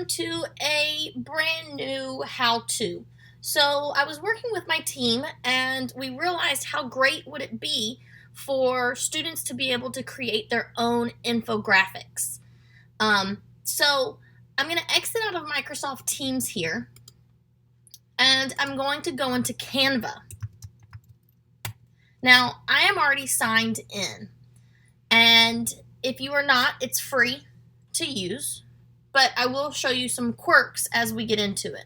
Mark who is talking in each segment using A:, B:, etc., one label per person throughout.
A: on to a brand new how-to. So I was working with my team and we realized how great would it be for students to be able to create their own infographics. So I'm going to exit out of Microsoft Teams here and I'm going to go into Canva. Now I am already signed in, and if you are not, it's free to use, but I will show you some quirks as we get into it.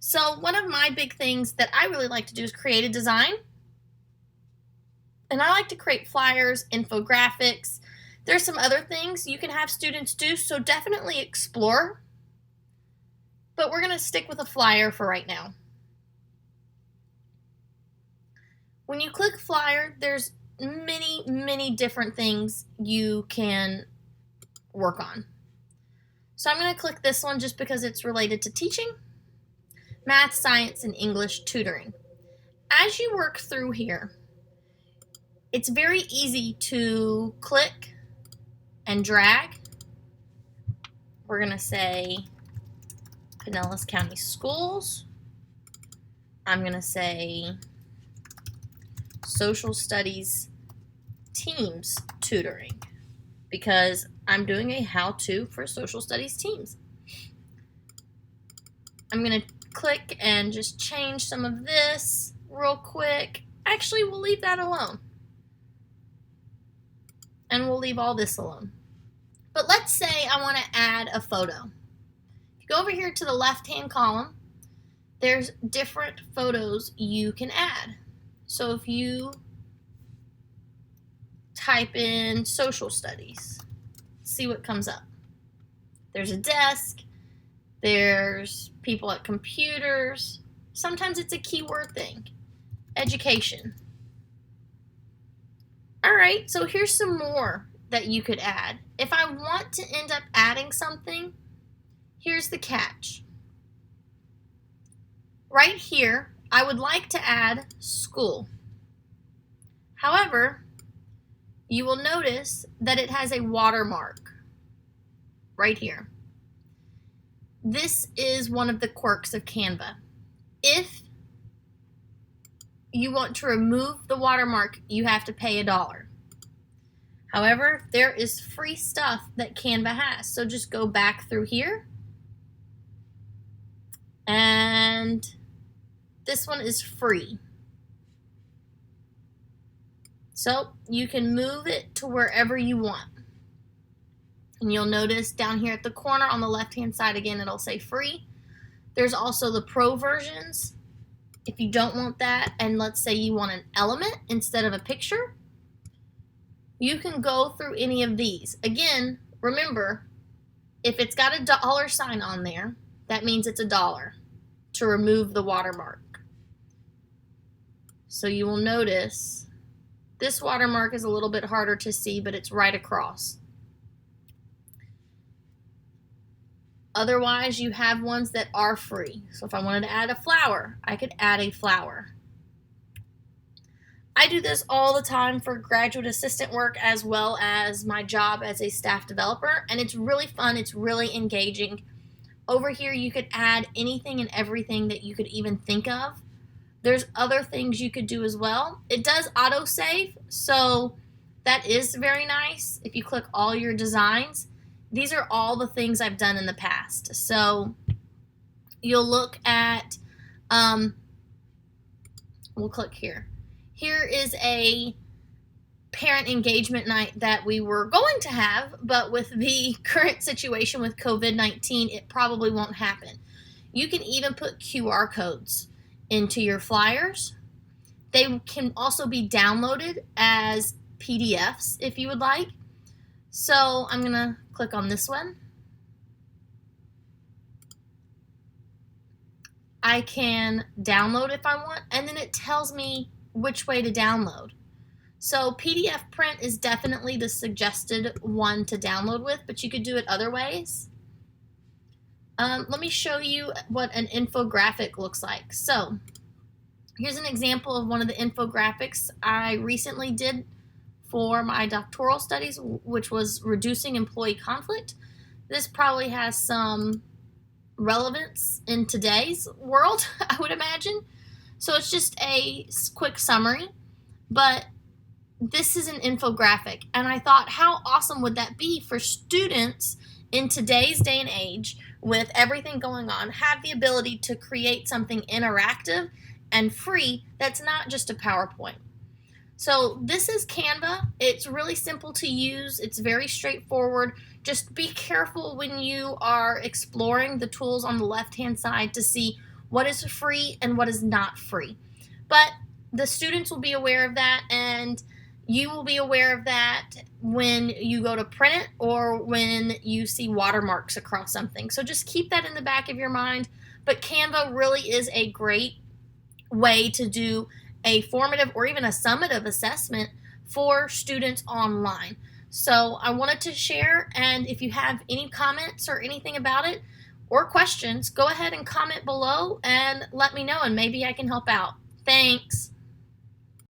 A: So one of my big things that I really like to do is create a design. And I like to create flyers, infographics. There's some other things you can have students do, so definitely explore. But we're going to stick with a flyer for right now. When you click flyer, there's many different things you can work on. So I'm going to click this one just because it's related to teaching, math, science, and English tutoring. As you work through here, it's very easy to click and drag. We're going to say Pinellas County Schools. I'm going to say Social Studies Teams Tutoring, because I'm doing a how-to for social studies teams. I'm going to click and just change some of this real quick. Actually, we'll leave that alone. And we'll leave all this alone. But let's say I want to add a photo. If you go over here to the left-hand column, there's different photos you can add. So if you type in social studies, see what comes up. There's a desk, there's people at computers, sometimes it's a keyword thing, education. Alright, so here's some more that you could add. If I want to end up adding something, here's the catch. Right here, I would like to add school. However, you will notice that it has a watermark right here. This is one of the quirks of Canva. If you want to remove the watermark, you have to pay $1. However, there is free stuff that Canva has. So just go back through here. And this one is free. So you can move it to wherever you want. And you'll notice down here at the corner on the left-hand side, again, it'll say free. There's also the pro versions. If you don't want that, and let's say you want an element instead of a picture, you can go through any of these. Again, remember, if it's got a dollar sign on there, that means it's $1 to remove the watermark. So you will notice this watermark is a little bit harder to see, but it's right across. Otherwise, you have ones that are free. So if I wanted to add a flower, I could add a flower. I do this all the time for graduate assistant work as well as my job as a staff developer, and it's really fun. It's really engaging. Over here, you could add anything and everything that you could even think of. There's other things you could do as well. It does autosave, so that is very nice. If you click all your designs, these are all the things I've done in the past. So you'll look at, we'll click here. Here is a parent engagement night that we were going to have, but with the current situation with COVID-19, it probably won't happen. You can even put QR codes into your flyers. They can also be downloaded as PDFs if you would like. So I'm going to click on this one. I can download if I want, and then it tells me which way to download. So PDF print is definitely the suggested one to download with, but you could do it other ways. Let me show you what an infographic looks like. So here's an example of one of the infographics I recently did for my doctoral studies, which was reducing employee conflict. This probably has some relevance in today's world, I would imagine. So it's just a quick summary, but this is an infographic, and I thought, how awesome would that be for students in today's day and age with everything going on, have the ability to create something interactive and free that's not just a PowerPoint. So this is Canva. It's really simple to use. It's very straightforward. Just be careful when you are exploring the tools on the left-hand side to see what is free and what is not free. But the students will be aware of that, and you will be aware of that when you go to print it or when you see watermarks across something. So just keep that in the back of your mind. But Canva really is a great way to do a formative or even a summative assessment for students online. So I wanted to share, and if you have any comments or anything about it or questions, go ahead and comment below and let me know, and maybe I can help out. Thanks.